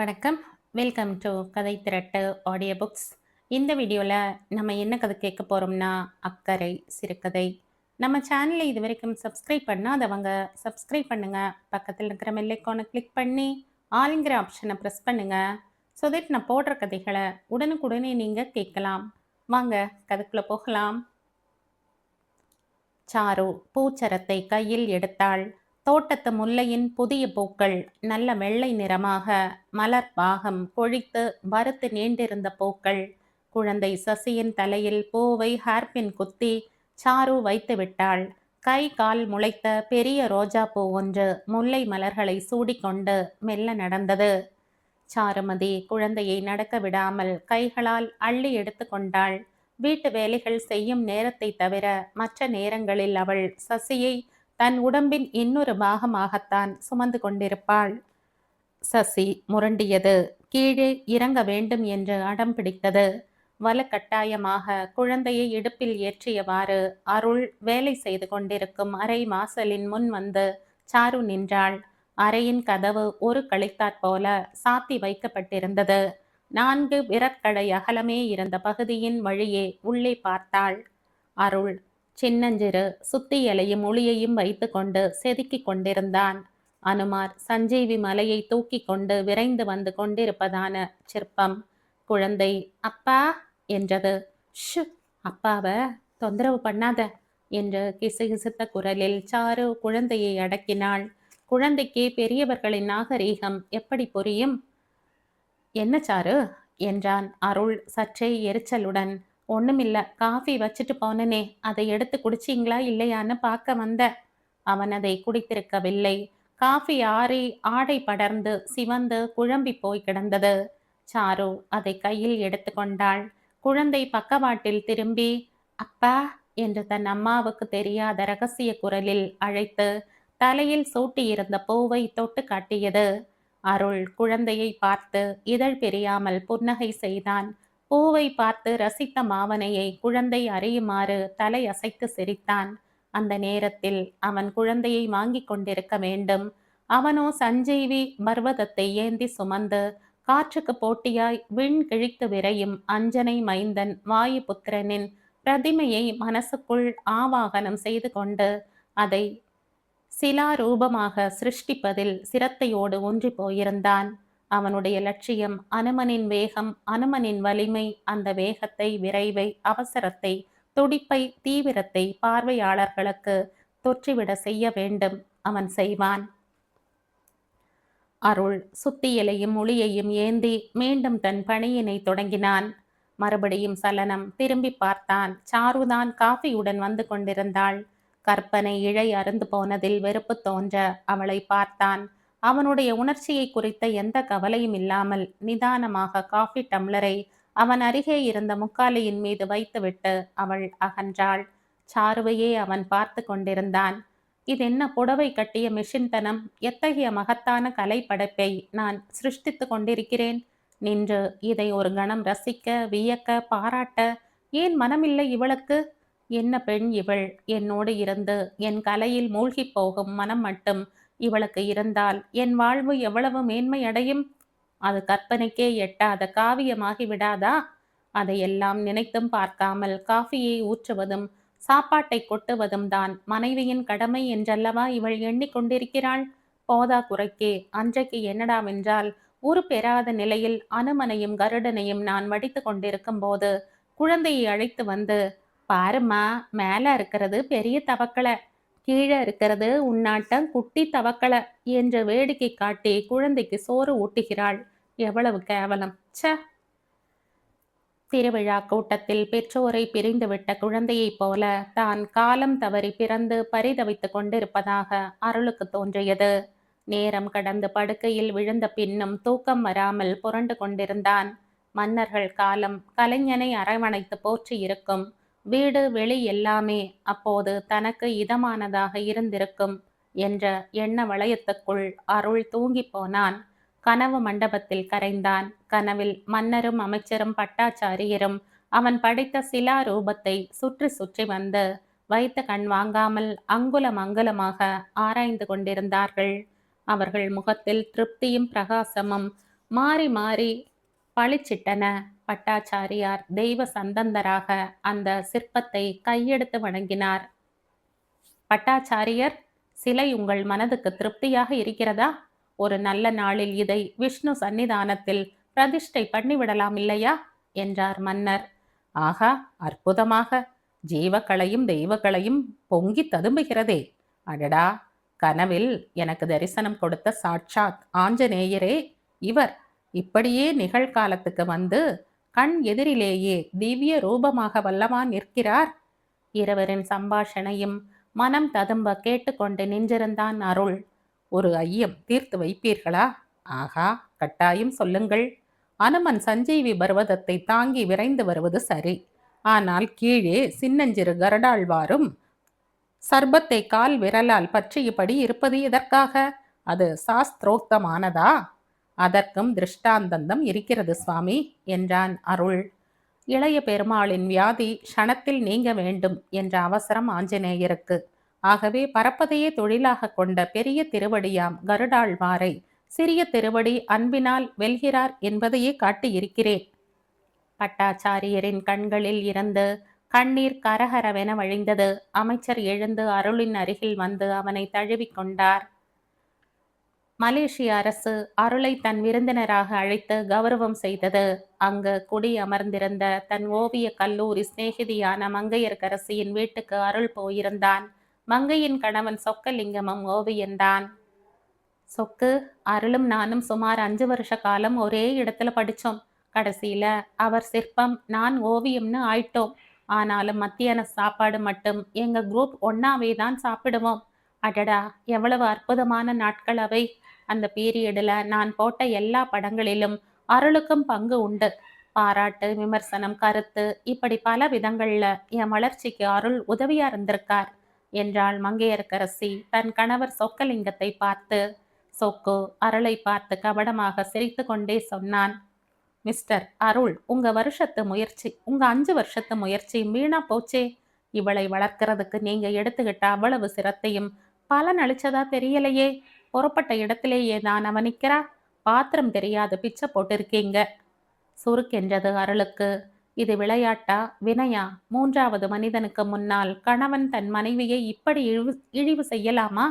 வணக்கம். Welcome to கதை திரட்டு audio books. இந்த வீடியோவில் நம்ம என்ன கதை கேட்க போகிறோம்னா, அக்கறை சிறுகதை. நம்ம சேனலை இது வரைக்கும் சப்ஸ்கிரைப் பண்ணாதவங்க சப்ஸ்கிரைப் பண்ணுங்க. பக்கத்தில் இருக்கிற பெல் ஐகானை கிளிக் பண்ணி ஆளுங்கிற ஆப்ஷனை ப்ரெஸ் பண்ணுங்க. ஸோ தட் நான் போடுற கதைகளை உடனுக்குடனே நீங்கள் கேட்கலாம். வாங்க கதைக்குள்ளே போகலாம். சாரு பூச்சரத்தை கையில் எடுத்தாள். தோட்டத்து முல்லையின் புதிய பூக்கள் நல்ல வெள்ளை நிறமாக மலர் பாகம் கொழித்து வறுத்து நீண்டிருந்த பூக்கள். குழந்தை சசியின் தலையில் பூவை ஹேர்பின் குத்தி சாரு வைத்து விட்டாள். கை கால் முளைத்த பெரிய ரோஜா பூ ஒன்று முல்லை மலர்களை சூடிக்கொண்டு மெல்ல நடந்தது. சாருமதி குழந்தையை நடக்க விடாமல் கைகளால் அள்ளி எடுத்து கொண்டாள். வீட்டு வேலைகள் செய்யும் நேரத்தை தவிர மற்ற நேரங்களில் அவள் சசியை தன் உடம்பின் இன்னொரு பாகமாகத்தான் சுமந்து கொண்டிருப்பாள். சசி முரண்டியது. கீழே இறங்க வேண்டும் என்று அடம் பிடித்தது. வலுக்கட்டாயமாக குழந்தையை இடுப்பில் ஏற்றியவாறு அருள் வேலை செய்து கொண்டிருக்கும் அறை வாசலின் முன் வந்து சாரு நின்றாள். அறையின் கதவு ஒரு கழித்தாற் போல சாத்தி வைக்கப்பட்டிருந்தது. 4 விரற்கடை அகலமே இருந்த பகுதியின் வழியே உள்ளே பார்த்தாள். அருள் சின்னஞ்சிறு சுத்தியலையும் ஒளியையும் வைத்து கொண்டு செதுக்கிக் கொண்டிருந்தான். அனுமார் சஞ்சீவி மலையை தூக்கி கொண்டு விரைந்து வந்து கொண்டிருப்பதான சிற்பம். குழந்தை அப்பா என்றது. ஷு, அப்பாவை தொந்தரவு பண்ணாத என்று கிசுகிசுத்த குரலில் சாரு குழந்தையை அடக்கினாள். குழந்தைக்கு பெரியவர்களின் நாகரீகம் எப்படி புரியும்? என்ன சாரு என்றான் அருள் சற்றே எரிச்சலுடன். ஒண்ணுமில்ல, காஃபி வச்சுட்டு போனனே, அதை எடுத்து குடிச்சிங்களா இல்லையான்னு பார்க்க வந்த. அவன் அதை குடித்திருக்கவில்லை. காஃபி ஆறி ஆடை படர்ந்து சிவந்து குழம்பி போய் கிடந்தது. சாரு அதை கையில் எடுத்து கொண்டாள். குழந்தை பக்கவாட்டில் திரும்பி அப்பா என்று தன் அம்மாவுக்கு தெரியாத ரகசிய குரலில் அழைத்து தலையில் சூட்டியிருந்த பூவை தொட்டு காட்டியது. அருள் குழந்தையை பார்த்து இதழ் பிரியாமல் புன்னகை செய்தான். பூவை பார்த்து ரசித்த மாவனையை குழந்தை அறியுமாறு தலை அசைத்து சிரித்தான். அந்த நேரத்தில் அவன் குழந்தையை வாங்கி கொண்டிருக்க வேண்டும். அவனோ சஞ்சீவி பர்வதத்தை ஏந்தி சுமந்து காற்றுக்கு போட்டியாய் விண் கிழித்து விரையும் அஞ்சனை மைந்தன் வாயுபுத்திரனின் பிரதிமையை மனசுக்குள் ஆவாகனம் செய்து கொண்டு அதை சிலாரூபமாக சிருஷ்டிப்பதில் சிரத்தையோடு ஒன்றி போயிருந்தான். அவனுடைய லட்சியம் அனுமனின் வேகம், அனுமனின் வலிமை. அந்த வேகத்தை, விரைவை, அவசரத்தை, துடிப்பை, தீவிரத்தை பார்வையாளர்களுக்கு தொற்றிவிட செய்ய வேண்டும். அவன் செய்வான். அருள் சுத்தியலையும் ஒளியையும் ஏந்தி மீண்டும் தன் பணியினை தொடங்கினான். மறுபடியும் சலனம். திரும்பி பார்த்தான். சாருதான் காஃபியுடன் வந்து கொண்டிருந்தாள். கற்பனை இழை அருந்து போனதில் வெறுப்பு தோன்ற அவளை பார்த்தான். அவனுடைய உணர்ச்சியை குறித்த எந்த கவலையும் இல்லாமல் நிதானமாக காஃபி டம்ளரை அவன் அருகே இருந்த முக்காலியின் மீது வைத்துவிட்டு அவள் அகன்றாள். சாருவையே அவன் பார்த்து கொண்டிருந்தான். இதென்ன புடவை கட்டிய மிஷின்தனம்! எத்தகைய மகத்தான கலைப்படைப்பை நான் சிருஷ்டித்து கொண்டிருக்கிறேன்! நின்று இதை ஒரு கணம் ரசிக்க, வியக்க, பாராட்ட ஏன் மனமில்லை இவளுக்கு? என்ன பெண் இவள்! என்னோடு இருந்து என் கலையில் மூழ்கி போகும் மனம் மட்டும் இவளுக்கு இருந்தால் என் வாழ்வு எவ்வளவு மேன்மை அடையும்! அது கற்பனைக்கே எட்டாத காவியமாகி விடாதா? அதையெல்லாம் நினைத்தும் பார்க்காமல் காஃபியை ஊற்றுவதும் சாப்பாட்டை கொட்டுவதும் தான் மனைவியின் கடமை என்றல்லவா இவள் எண்ணிக்கொண்டிருக்கிறாள். போதா குறைக்கே அன்றைக்கு என்னடாவென்றால் உரு பெறாத நிலையில் அனுமனையும் கருடனையும் நான் வடித்து கொண்டிருக்கும் போது குழந்தையை அழைத்து வந்து, பாருமா, மேல இருக்கிறது பெரிய தவக்களை, கீழே இருக்கிறது உன்னாட்டம் குட்டி தவக்களை என்று வேடிக்கை காட்டி குழந்தைக்கு சோறு ஊட்டுகிறாள். எவ்வளவு கேவலம்! ச! திருவிழா கூட்டத்தில் பெற்றோரை பிரிந்துவிட்ட குழந்தையைப் போல தான் காலம் தவறி பிறந்து பரிதவித்து கொண்டிருப்பதாக அருளுக்கு தோன்றியது. நேரம் கடந்து படுக்கையில் விழுந்த பின்னும் தூக்கம் வராமல் புரண்டு கொண்டிருந்தான். மன்னர்கள் காலம் கலைஞனை அரவணைத்து போற்றி இருக்கும். வீடு வெளி எல்லாமே அப்போது தனக்கு இதமானதாக இருந்திருக்கும் என்ற எண்ண வளையத்துக்குள் அருள் தூங்கி போனான். கனவு மண்டபத்தில் கரைந்தான். கனவில் மன்னரும் அமைச்சரும் பட்டாச்சாரியரும் அவன் படைத்த சிலா ரூபத்தை சுற்றி சுற்றி வந்து வைத்த கண் வாங்காமல் அங்குலம் அங்குலமாக ஆராய்ந்து கொண்டிருந்தார்கள். அவர்கள் முகத்தில் திருப்தியும் பிரகாசமும் மாறி மாறி பளிச்சிட்டன. பட்டாச்சாரியார் தெய்வ சந்தந்தராக அந்த சிற்பத்தை கையெடுத்து வணங்கினார். பட்டாச்சாரியர், சிலை உங்கள் மனதுக்கு திருப்தியாக இருக்கிறதா? ஒரு நல்ல நாளில் இதை விஷ்ணு சந்நிதானத்தில் பிரதிஷ்டை பண்ணிவிடலாம் இல்லையா என்றார் மன்னர். ஆகா, அற்புதமாக ஜீவக்களையும் தெய்வக்களையும் பொங்கி ததும்புகிறதே. அடடா, கனவில் எனக்கு தரிசனம் கொடுத்த சாட்சாத் ஆஞ்சநேயரே இவர். இப்படியே நிகழ்காலத்துக்கு வந்து கண் எதிரிலேயே திவ்ய ரூபமாக வல்லவா நிற்கிறார். இருவரின் சம்பாஷணையும் மனம் ததும்ப கேட்டுக்கொண்டு நின்றிருந்தான் அருள். ஒரு ஐயம் தீர்த்து வைப்பீர்களா? ஆகா, கட்டாயம் சொல்லுங்கள். அனுமன் சஞ்சீவி பர்வதத்தை தாங்கி விரைந்து வருவது சரி. ஆனால் கீழே சின்னஞ்சிறு கருடாழ்வாரும் சர்பத்தை கால் விரலால் பற்றியபடி இருப்பது எதற்காக? அது சாஸ்திரோக்தமானதா? அதற்கும் திருஷ்டாந்தந்தம் இருக்கிறது சுவாமி என்றான் அருள். இளைய பெருமாளின் வியாதி க்ஷணத்தில் நீங்க வேண்டும் என்ற அவசரம் ஆஞ்சநேயருக்கு. ஆகவே பறப்பதையே தொழிலாக கொண்ட பெரிய திருவடியாம் கருடாழ்வாரை சிறிய திருவடி அன்பினால் வெல்கிறார் என்பதையே காட்டியிருக்கிறேன். பட்டாச்சாரியரின் கண்களில் இருந்து கண்ணீர் கரகரவென வழிந்தது. அமைச்சர் எழுந்து அருளின் அருகில் வந்து அவனை தழுவிக் கொண்டார். மலேசிய அரசு அருளை தன் விருந்தினராக அழைத்து கௌரவம் செய்தது. அங்கு குடி அமர்ந்திருந்த தன் ஓவிய கல்லூரி சிநேகிதியான மங்கையர்க்கரசியின் வீட்டுக்கு அருள் போயிருந்தான். மங்கையின் கணவன் சொக்கலிங்கமும் ஓவியன்தான். சொக்கு, அருளும் நானும் சுமார் 5 வருஷ காலம் ஒரே இடத்துல படித்தோம். கடைசியில அவர் சிற்பம், நான் ஓவியம்னு ஆயிட்டோம். ஆனாலும் மத்தியான சாப்பாடு மட்டும் எங்க குரூப் ஒன்னாவே தான் சாப்பிடுவோம். அடடா, எவ்வளவு அற்புதமான நாட்கள் அவை. அந்த பீரியடில் நான் போட்ட எல்லா படங்களிலும் அருளுக்கும் பங்கு உண்டு. பாராட்டு, விமர்சனம், கருத்து, இப்படி பல விதங்கள்ல என் வளர்ச்சிக்கு அருள் உதவியா இருந்திருக்கார் என்றாள் மங்கையர்க்கரசி தன் கணவர் சொக்கலிங்கத்தை பார்த்து. சொக்கு அருளை பார்த்து கபடமாக சிரித்து கொண்டே சொன்னான். மிஸ்டர் அருள், உங்க 5 வருஷத்து முயற்சி வீணா போச்சே. இவளை வளர்க்கறதுக்கு நீங்க எடுத்துக்கிட்ட அவ்வளவு சிரத்தையும் பலன் அளிச்சதா தெரியலையே. புறப்பட்ட இடத்திலேயே தான் அவன் நிற்கிறா. பாத்திரம் தெரியாது பிச்சை போட்டிருக்கீங்க. சுருக்கென்றது அருளுக்கு. இது விளையாட்டா, வினையா? 3வது மனிதனுக்கு முன்னால் கணவன் தன் மனைவியை இப்படி இழிவு செய்யலாமா?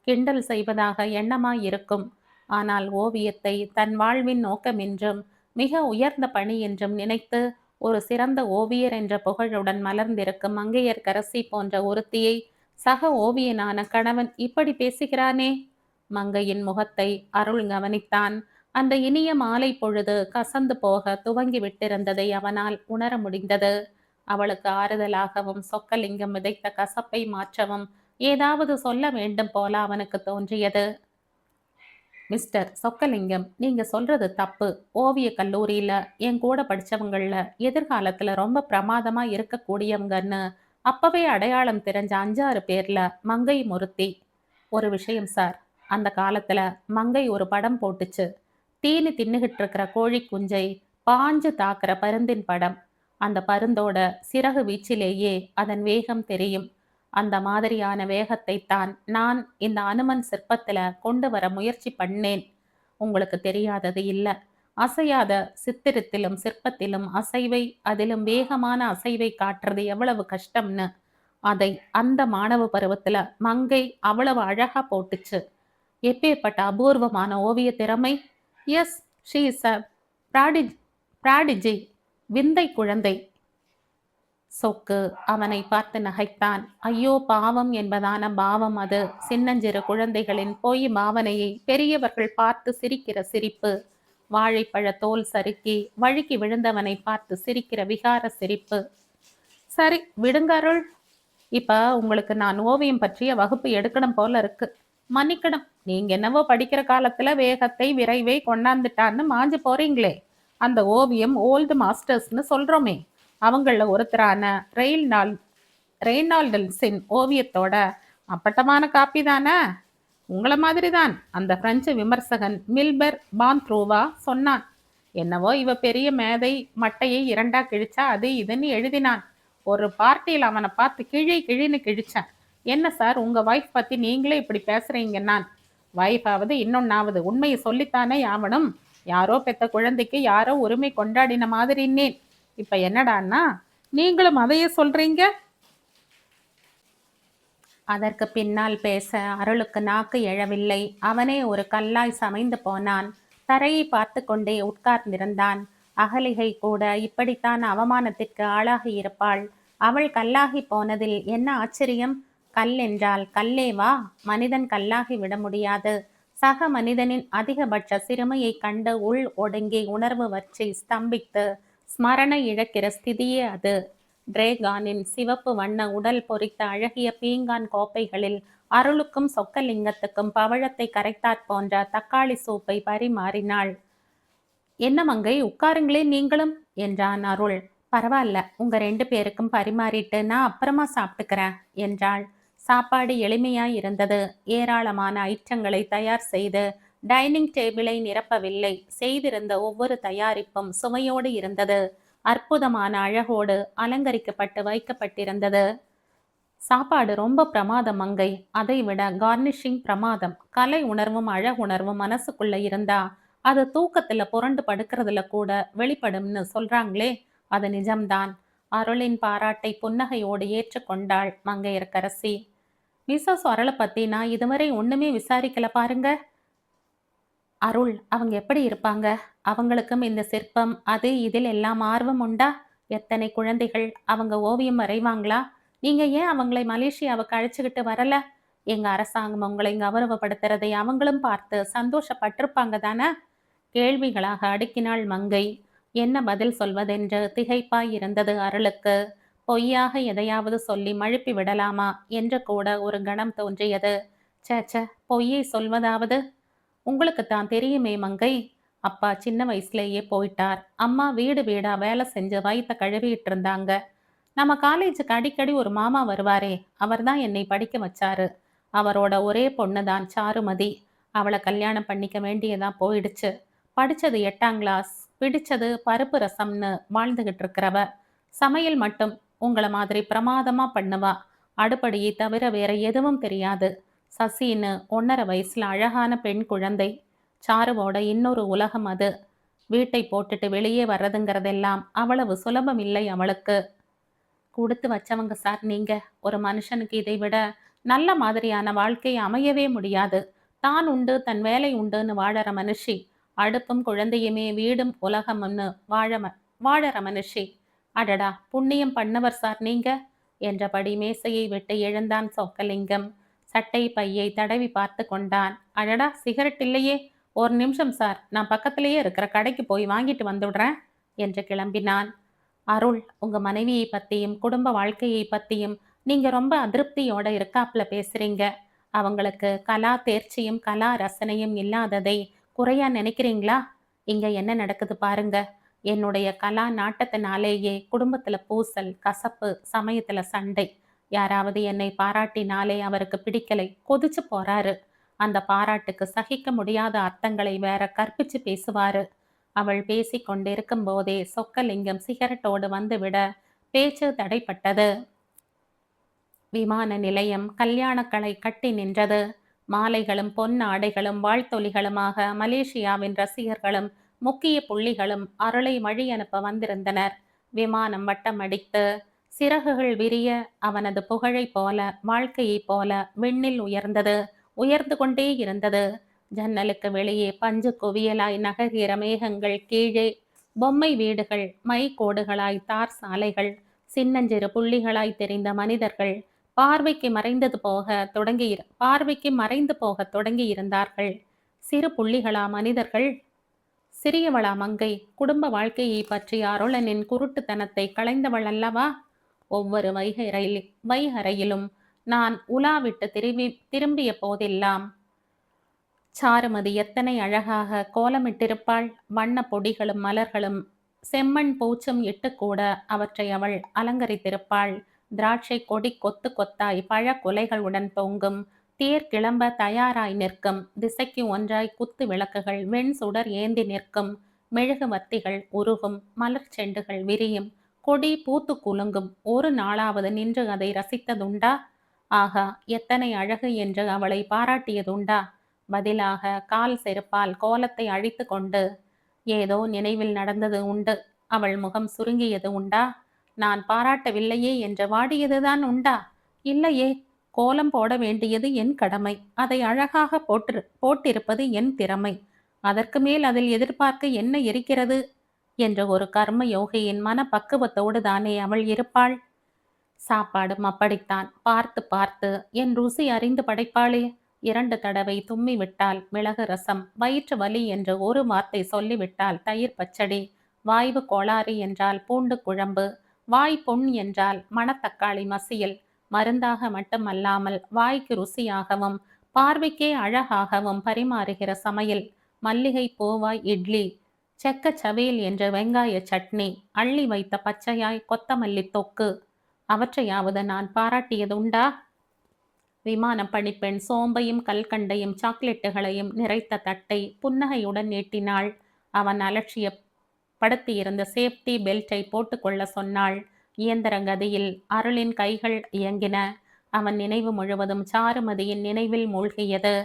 கிண்டல் செய்வதாக எண்ணமாயிருக்கும். ஆனால் ஓவியத்தை தன் வாழ்வின் நோக்கம் என்றும் மிக உயர்ந்த பணி என்றும் நினைத்து ஒரு சிறந்த ஓவியர் என்ற புகழுடன் மலர்ந்திருக்கும் மங்கையர்க்கரசி போன்ற ஒருத்தியை சக ஓவியனான கணவன் இப்படி பேசுகிறானே. மங்கையின் முகத்தை அருள் கவனித்தான். அந்த இனிய மாலை பொழுது கசந்து போக துவங்கி விட்டிருந்ததை அவனால் உணர முடிந்தது. அவளுக்கு ஆறுதலாகவும் சொக்கலிங்கம் விதைத்த கசப்பை மாற்றவும் ஏதாவது சொல்ல வேண்டும் போல அவனுக்கு தோன்றியது. மிஸ்டர் சொக்கலிங்கம், நீங்க சொல்றது தப்பு. ஓவிய கல்லூரியில என் கூட படிச்சவங்கள எதிர்காலத்துல ரொம்ப பிரமாதமா இருக்கக்கூடியவங்கன்னு அப்பவே அடையாளம் தெரிஞ்ச 5-6 பேர்ல மங்கை ஒருத்தி. ஒரு விஷயம் சார், அந்த காலத்துல மங்கை ஒரு படம் போட்டுச்சு. தீனி தின்னுகிட்டு இருக்கிற கோழி குஞ்சை பாஞ்சு தாக்குற பருந்தின் படம். அந்த பருந்தோட சிறகு வீச்சிலேயே அதன் வேகம் தெரியும். அந்த மாதிரியான வேகத்தை தான் நான் இந்த அனுமன் சிற்பத்துல கொண்டு வர முயற்சி பண்ணேன். உங்களுக்கு தெரியாதது இல்லை. அசையாத சித்திரத்திலும் சிற்பத்திலும் அசைவை, அதிலும் வேகமான அசைவை காட்டுறது எவ்வளவு கஷ்டம்னு அதை அந்த மாணவ பருவத்துல மங்கை அவ்வளவு அழகா போட்டுச்சு. எப்பேற்பட்ட அபூர்வமான ஓவிய திறமை! எஸ், ஷீ இஸ் அ பிராடிஜி, விந்தை குழந்தை. சொக்கு அவனை பார்த்து நகைத்தான். ஐயோ பாவம் என்பதான பாவம் அது. சின்னஞ்சிறு குழந்தைகளின் பொய் பாவனையை பெரியவர்கள் பார்த்து சிரிக்கிற சிரிப்பு. வாழைப்பழ தோல் சறுக்கி வழுக்கி விழுந்தவனை பார்த்து சிரிக்கிற விகார சிரிப்பு. சரி விடுங்க அருள். இப்ப உங்களுக்கு நான் ஓவியம் பற்றிய வகுப்பு எடுக்கணும் போல இருக்கு. மன்னிக்கணும், நீங்க என்னவோ படிக்கிற காலத்துல வேகத்தை விரைவை கொண்டாந்துட்டான்னு மாஞ்சு போறீங்களே. அந்த ஓவியம் ஓல்டு மாஸ்டர்ஸ்னு சொல்றோமே, அவங்கள ஒருத்தரான ரெய்னால்டல்ஸின் ஓவியத்தோட அப்பட்டமான காப்பி தானே. உங்களை மாதிரி தான் அந்த பிரெஞ்சு விமர்சகன் மில்பர் பான்த்ரூவா சொன்னான். என்னவோ இவ பெரிய மேதை, மட்டையை 2ஆ கிழிச்சா அது இதுன்னு எழுதினான். ஒரு பார்ட்டியில் அவனை பார்த்து கிழின்னு கிழிச்சேன். என்ன சார், உங்க வைஃப் பத்தி நீங்களே இப்படி பேசுறீங்க? நான் வைஃபாவது இன்னொன்னாவது உண்மையை சொல்லித்தானே ஆவணும். யாரோ பெத்த குழந்தைக்கு யாரோ உரிமை கொண்டாடின மாதிரின்னேன். இப்ப என்னடான்னா நீங்களும் அதையே சொல்றீங்க? அதற்கு பின்னால் பேச அருளுக்கு நாக்கு எழவில்லை. அவனே ஒரு கல்லாய் சமைந்து போனான். தரையை பார்த்து கொண்டே உட்கார்ந்திருந்தான். அகலிகை கூட இப்படித்தான் அவமானத்திற்கு ஆளாகி இருப்பாள். அவள் கல்லாகி போனதில் என்ன ஆச்சரியம்? கல் என்றால் கல்லேவா? மனிதன் கல்லாகி விட முடியாது. சக மனிதனின் அதிகபட்ச சிறுமையை கண்டு உள் ஒடுங்கி உணர்வு வற்றி ஸ்தம்பித்து ஸ்மரணை இழக்கிற ஸ்திதியே அது. டிரேகானின் சிவப்பு வண்ண உடல் பொறித்த அழகிய பீங்கான் கோப்பைகளில் அருளுக்கும் சொக்கலிங்கத்துக்கும் பவழத்தை கரைத்தாற் போன்ற தக்காளி சூப்பை பரிமாறினாள். என்ன மங்கை, உட்காருங்களே நீங்களும் என்றான் அருள். பரவாயில்ல, உங்க 2 பேருக்கும் பரிமாறிட்டு நான் அப்புறமா சாப்பிட்டுக்கிறேன் என்றாள். சாப்பாடு எளிமையாய் இருந்தது. ஏராளமான ஐட்டங்களை தயார் செய்து டைனிங் டேபிளை நிரப்பவில்லை. செய்திருந்த ஒவ்வொரு தயாரிப்பும் சுவையோடு இருந்தது. அற்புதமான அழகோடு அலங்கரிக்கப்பட்டு வைக்கப்பட்டிருந்தது. சாப்பாடு ரொம்ப பிரமாதம் மங்கை. அதை விட கார்னிஷிங் பிரமாதம். கலை உணர்வும் அழகுணர்வும் மனசுக்குள்ள இருந்தா அது தூக்கத்துல புரண்டு படுக்கிறதுல கூட வெளிப்படும்னு சொல்றாங்களே, அது நிஜம்தான். அருளின் பாராட்டை புன்னகையோடு ஏற்றுக்கொண்டாள் மங்கையர்க்கரசி. மிஸ்ஸஸ் அருளை பத்தி நான் இதுவரை ஒண்ணுமே விசாரிக்கல பாருங்க. அருள் அவங்க எப்படி இருப்பாங்க? அவங்களுக்கும் இந்த சிற்பம் அது இதில் எல்லாம் ஆர்வம் உண்டா? எத்தனை குழந்தைகள்? அவங்க ஓவியம் வரைவாங்களா? நீங்க ஏன் அவங்களை மலேசியாவுக்கு அழைச்சுக்கிட்டு வரல? எங்க அரசாங்கம் உங்களை கௌரவப்படுத்துறதை அவங்களும் பார்த்து சந்தோஷப்பட்டிருப்பாங்க தானே? கேள்விகளாக அடுக்கினாள் மங்கை. என்ன பதில் சொல்வதென்று திகைப்பாய் இருந்தது அருளுக்கு. பொய்யாக எதையாவது சொல்லி மழுப்பி விடலாமா என்று கூட ஒரு கணம் தோன்றியது. சேச்ச, பொய்யை சொல்வதாவது? உங்களுக்கு தான் தெரியுமே மங்கை, அப்பா சின்ன வயசுலேயே போயிட்டார். அம்மா வீடு வீடா வேலை செஞ்சு வயித்த கழுவிட்டு இருந்தாங்க. நம்ம காலேஜுக்கு அடிக்கடி ஒரு மாமா வருவாரே, அவர் தான் என்னை படிக்க வச்சாரு. அவரோட ஒரே பொண்ணு தான் சாருமதி. அவளை கல்யாணம் பண்ணிக்க வேண்டியதா போயிடுச்சு. படிச்சது 8ஆம் கிளாஸ், பிடிச்சது பருப்பு ரசம்னு வாழ்ந்துகிட்டு இருக்கிறவ. சமையல் மட்டும் உங்களை மாதிரி பிரமாதமா பண்ணுவா. அடுப்படியை தவிர வேற எதுவும் தெரியாது. சசின்னு 1.5 வயசுல அழகான பெண் குழந்தை. சாருவோட இன்னொரு உலகம் அது. வீட்டை போட்டுட்டு வெளியே வர்றதுங்கிறதெல்லாம் அவ்வளவு சுலபம் இல்லை அவளுக்கு. கொடுத்து வச்சவங்க சார் நீங்க. ஒரு மனுஷனுக்கு இதை விட நல்ல மாதிரியான வாழ்க்கை அமையவே முடியாது. தான் உண்டு தன் வேலை உண்டுன்னு வாழற மனுஷி. அடுப்பும் குழந்தையுமே வீடும் உலகம்னு வாழற மனுஷி. அடடா, புண்ணியம் பண்ணவர் சார் நீங்க என்றபடி மேசையை விட்டு எழுந்தான் சொக்கலிங்கம். சட்டை பையை தடவி பார்த்து கொண்டான். அடடா, சிகரெட் இல்லையே. ஒரு நிமிஷம் சார், நான் பக்கத்திலேயே இருக்கிற கடைக்கு போய் வாங்கிட்டு வந்துடுறேன் என்று கிளம்பினான். அருள், உங்க மனைவியை பத்தியும் குடும்ப வாழ்க்கையை பத்தியும் நீங்க ரொம்ப அதிருப்தியோட இருக்காப்புல பேசுறீங்க. அவங்களுக்கு கலா தேர்ச்சியும் கலா ரசனையும் இல்லாததை குறையா நினைக்கிறீங்களா? இங்க என்ன நடக்குது பாருங்க. என்னுடைய கலா நாட்டத்தினாலேயே குடும்பத்துல பூசல், கசப்பு, சமயத்துல சண்டை. யாராவது என்னை பாராட்டினாலே அவருக்கு பிடிக்கலை, கொதிச்சு போறாரு. அந்த பாராட்டுக்கு சகிக்க முடியாத அர்த்தங்களை வேற கற்பிச்சு பேசுவாரு. அவள் பேசிக் கொண்டிருக்கும் போதே சொக்கலிங்கம் சிகரெட்டோடு வந்துவிட பேச்சு தடைப்பட்டது. விமான நிலையம் கல்யாணக்களை கட்டி நின்றது. மாலைகளும் பொன் ஆடைகளும் வாழ்த்தொலிகளுமாக மலேசியாவின் ரசிகர்களும் முக்கிய புள்ளிகளும் அருளை வழி அனுப்ப வந்திருந்தனர். விமானம் வட்டமடித்து சிறகுகள் விரிய அவனது புகழைப் போல வாழ்க்கையைப் போல விண்ணில் உயர்ந்தது. உயர்ந்து கொண்டே இருந்தது. ஜன்னலுக்கு வெளியே பஞ்சு குவியலாய் நகர்கிற மேகங்கள் கீழே பொம்மை வீடுகள், மை கோடுகளாய் தார் சாலைகள், சின்னஞ்சிறு புள்ளிகளாய் தெரிந்த மனிதர்கள் பார்வைக்கு மறைந்து போக தொடங்கி இருந்தார்கள். சிறு புள்ளிகளா மனிதர்கள்? சிறியவளா மங்கை? குடும்ப வாழ்க்கையை பற்றி அருளனின் குருட்டுத்தனத்தை களைந்தவள் அல்லவா? ஒவ்வொரு வைகரையிலும் நான் உலாவிட்டு திரும்பிய போதெல்லாம் சாருமதி எத்தனை அழகாக கோலமிட்டிருப்பாள். வண்ண பொடிகளும் மலர்களும் செம்மண் பூச்சும் இட்டு கூட அவற்றை அவள் அலங்கரித்திருப்பாள். திராட்சை கொடி கொத்து கொத்தாய் பழ கொலைகளுடன் தொங்கும். தேர் கிளம்ப தயாராய் நிற்கும். திசைக்கு ஒன்றாய் குத்து விளக்குகள் வெண் சுடர் ஏந்தி நிற்கும். மெழுகுவர்த்திகள் உருகும். மலர் செண்டுகள் விரியும். கொடி பூத்து குலுங்கும். ஒரு நாளாவது நின்று அதை ரசித்ததுண்டா? ஆகா, எத்தனை அழகு என்று அவளை பாராட்டியதுண்டா? பதிலாக கால் செருப்பால் கோலத்தை அழித்து கொண்டு ஏதோ நினைவில் நடந்தது உண்டு. அவள் முகம் சுருங்கியது உண்டா? நான் பாராட்டவில்லையே என்று வாடியதுதான் உண்டா? இல்லையே. கோலம் போட வேண்டியது என் கடமை. அதை அழகாக போட்டிருப்பது என் திறமை. அதற்கு மேல் அதில் எதிர்பார்க்க என்ன இருக்கிறது என்ற ஒரு கர்ம யோகியின் மனப்பக்குவத்தோடு தானே அவள் இருப்பாள். சாப்பாடும் அப்படித்தான். பார்த்து பார்த்து என் ருசி அறிந்து படைப்பாளே. 2 தடவை தும்மி விட்டால் மிளகு ரசம், வயிற்று வலி என்று ஒரு வார்த்தை சொல்லிவிட்டால் தயிர் பச்சடி, வாய்வு கோளாறு என்றால் பூண்டு குழம்பு, வாய் புண் என்றால் மணத்தக்காளி மசியல், மருந்தாக மட்டுமல்லாமல் வாய்க்கு ருசியாகவும் பார்வைக்கே அழகாகவும் பரிமாறுகிற சமையல், மல்லிகை பூவாய் இட்லி, செக்கச்சவேல் என்ற வெங்காய சட்னி, அள்ளி வைத்த பச்சையாய் கொத்தமல்லி தொக்கு, அவற்றையாவது நான் பாராட்டியது உண்டா? விமான பணிப்பெண் சோம்பையும் கல்கண்டையும் சாக்லேட்டுகளையும் நிறைத்த தட்டை புன்னகையுடன் நீட்டினாள். அவன் அலட்சியப்படுத்தியிருந்த சேஃப்டி பெல்ட்டை போட்டுக்கொள்ள சொன்னாள். இயந்திர கதியில் அருளின் கைகள் இயங்கின. அவன் நினைவு முழுவதும் சாருமதியின் நினைவில் மூழ்கியது.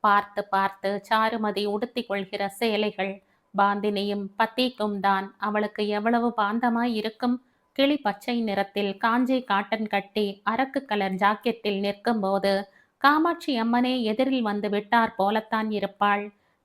பார்த்து பார்த்து சாருமதி உடுத்தி கொள்கிற சேலைகள் பாந்தினியும் பத்திக்கும் தான் அவளுக்கு எவ்வளவு பாந்தமாய் இருக்கும். கிளி பச்சை நிறத்தில் காஞ்சி காட்டன் கட்டி அரக்கு கலர் ஜாக்கெட்டில் நிற்கும்போது காமாட்சி அம்மனே எதிரில் வந்து விட்டார் போலத்தான் இருப்பாள்.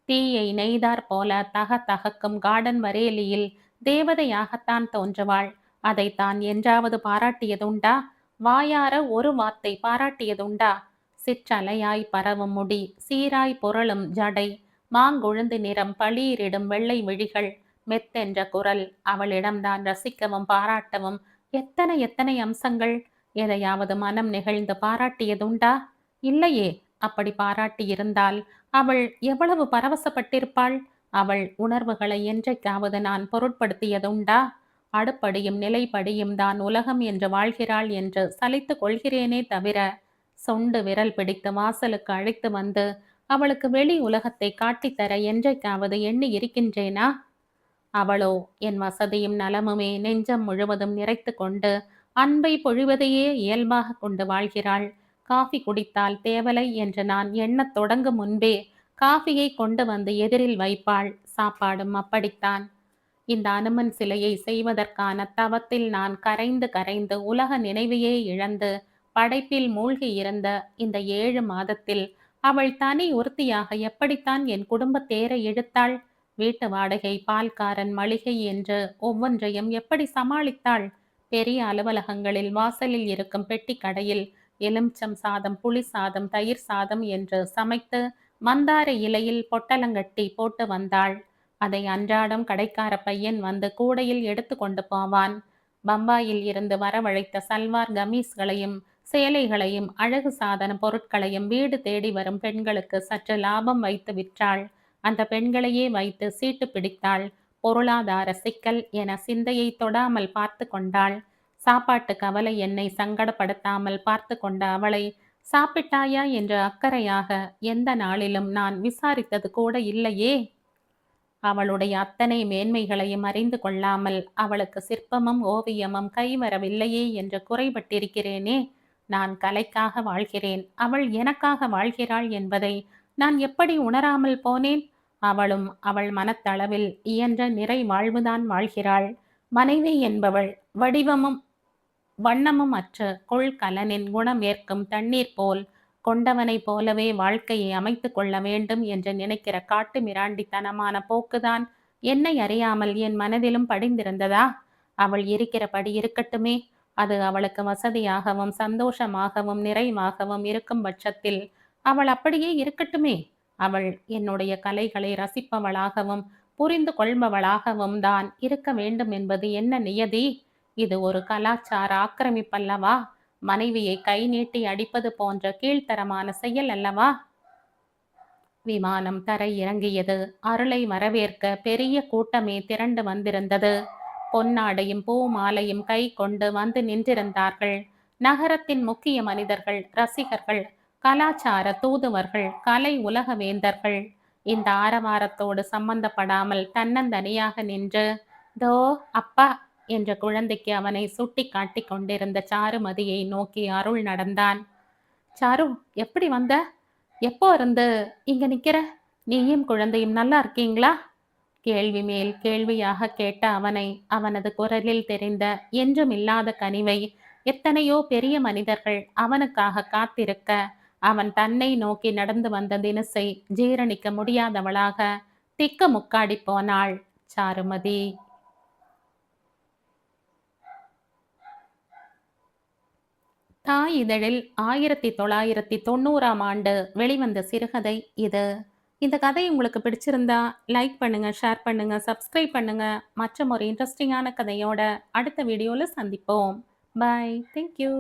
தீயை நெய்தார் போல தக தகக்கும் கார்டன் வரேலியில் தேவதையாகத்தான் தோன்றுவாள். அதை தான் என்றாவது பாராட்டியதுண்டா? வாயார ஒரு வார்த்தை பாராட்டியதுண்டா? சிற்றலையாய் பரவும் முடி, சீராய் புரளும் ஜடை, மாங்கொழுந்து நிறம், பளீரிடும் வெள்ளை விழிகள், மெத்தென்ற குரல், அவளிடம்தான் ரசிக்கவும் பாராட்டவும் எத்தனை எத்தனை அம்சங்கள். எதையாவது மனம் நெகிழ்ந்து பாராட்டியதுண்டா? இல்லையே. அப்படி பாராட்டியிருந்தால் அவள் எவ்வளவு பரவசப்பட்டிருப்பாள். அவள் உணர்வுகளை என்றைக்காவது நான் பொருட்படுத்தியதுண்டா? அடுப்படியும் நிலைப்படியும் தான் உலகம் என்று வாழ்கிறாள் என்று சலித்து கொள்கிறேனே தவிர, சொண்டு விரல் பிடித்து வாசலுக்கு அழைத்து வந்து அவளுக்கு வெளி உலகத்தை காட்டித்தர என்றைக்காவது எண்ணி இருக்கின்றேனா? அவளோ என் வசதியும் நலமுமே நெஞ்சம் முழுவதும் நிறைத்து கொண்டு அன்பை பொழிவதையே இயல்பாக கொண்டு வாழ்கிறாள். காஃபி குடித்தால் தேவலை என்று நான் எண்ணத் தொடங்கும் முன்பே காஃபியை கொண்டு வந்து எதிரில் வைப்பாள். சாப்பாடும் அப்படித்தான். இந்த அனுமன் சிலையை செய்வதற்கான தவத்தில் நான் கரைந்து கரைந்து உலக நினைவையே இழந்து படைப்பில் மூழ்கி இருந்த இந்த 7 மாதத்தில் அவள் தனி ஒருத்தியாக எப்படித்தான் என் குடும்ப தேரை இழுத்தாள்? வீட்டு வாடகை, பால்காரன், மளிகை என்று ஒவ்வொன்றையும் எப்படி சமாளித்தாள்? பெரிய அலுவலகங்களில் வாசலில் இருக்கும் பெட்டி கடையில் எலுமிச்சம் சாதம், புளி சாதம், தயிர் சாதம் என்று சமைத்து மந்தார இலையில் பொட்டலங்கட்டி போட்டு வந்தாள். அதை அன்றாடம் கடைக்கார பையன் வந்து கூடையில் எடுத்து கொண்டு போவான். பம்பாயில் இருந்து வரவழைத்த சல்வார் கமீஸ்களையும் சேலைகளையும் அழகு சாதன பொருட்களையும் வீடு தேடி வரும் பெண்களுக்கு சற்று லாபம் வைத்து விற்றாள். அந்த பெண்களையே வைத்து சீட்டு பிடித்தாள். பொருளாதார சிக்கல் என சிந்தையை தொடாமல் பார்த்து கொண்டாள். சாப்பாட்டு கவலை என்னை சங்கடப்படுத்தாமல் பார்த்து கொண்ட அவளை சாப்பிட்டாயா என்று அக்கறையாக எந்த நாளிலும் நான் விசாரித்தது கூட இல்லையே. அவளுடைய அத்தனை மேன்மைகளையும் அறிந்து கொள்ளாமல் அவளுக்கு சிற்பமும் ஓவியமும் கைவரவில்லையே என்று குறைபட்டிருக்கிறேனே. நான் கலைக்காக வாழ்கிறேன், அவள் எனக்காக வாழ்கிறாள் என்பதை நான் எப்படி உணராமல் போனேன்? அவளும் அவள் மனத்தளவில் இயன்ற நிறை வாழ்வுதான் வாழ்கிறாள். மனைவி என்பவள் வடிவமும் வண்ணமும் அற்ற கொள்கலனின் குணமேற்கும் தண்ணீர் போல் கொண்டவனைப் போலவே வாழ்க்கையை அமைத்து கொள்ள வேண்டும் என்று நினைக்கிற காட்டு மிராண்டித்தனமான போக்குதான் என்னை அறியாமல் என் மனதிலும் படிந்திருந்ததா? அவள் இருக்கிறபடி இருக்கட்டுமே. அது அவளுக்கு வசதியாகவும் சந்தோஷமாகவும் நிறைவாகவும் இருக்கும் பட்சத்தில் அவள் அப்படியே இருக்கட்டுமே. அவள் என்னுடைய கலைகளை ரசிப்பவளாகவும் புரிந்து கொள்பவளாகவும் தான் இருக்க வேண்டும் என்பது என்ன நியதி? இது ஒரு கலாச்சார ஆக்கிரமிப்பல்லவா? மனைவியை கை நீட்டி அடிப்பது போன்ற கீழ்த்தரமான செயல் அல்லவா? விமானம் தரை இறங்கியது. அருளை வரவேற்க பெரிய கூட்டமே திரண்டு வந்திருந்தது. பொன்னாடையும் பூ மாலையும் கை கொண்டு வந்து நின்றிருந்தார்கள். நகரத்தின் முக்கிய மனிதர்கள், ரசிகர்கள், கலாச்சார தூதுவர்கள், கலை உலக வேந்தர்கள். இந்த ஆரவாரத்தோடு சம்பந்தப்படாமல் தன்னந்தனியாக நின்று தோ அப்பா என்ற குழந்தைக்கு அவனை சுட்டி காட்டி கொண்டிருந்த சாருமதியை நோக்கி அருள் நடந்தான். சாரு, எப்படி வந்த? எப்போ இருந்து இங்க நிக்கிற? நீயும் குழந்தையும் நல்லா இருக்கீங்களா? கேள்வி மேல் கேள்வியாக கேட்ட அவனை, அவனது குரலில் தெரிந்த என்றுமில்லாத கனிவை, எத்தனையோ பெரிய மனிதர்கள் அவனுக்காக காத்திருக்க, அவன் தன்னை நோக்கி நடந்து வந்த தினுசை ஜீரணிக்க முடியாதவளாக திக்கு முக்காடி போனாள் சாருமதி. தாய் இதழில் 1990ஆம் ஆண்டு வெளிவந்த சிறுகதை இது. இந்த கதை உங்களுக்கு பிடிச்சிருந்தா லைக் பண்ணுங்க, ஷேர் பண்ணுங்க, சப்ஸ்கிரைப் பண்ணுங்க. மற்றும் ஒரு இன்ட்ரெஸ்டிங்கான கதையோட அடுத்த வீடியோல சந்திப்போம். பை. Thank you.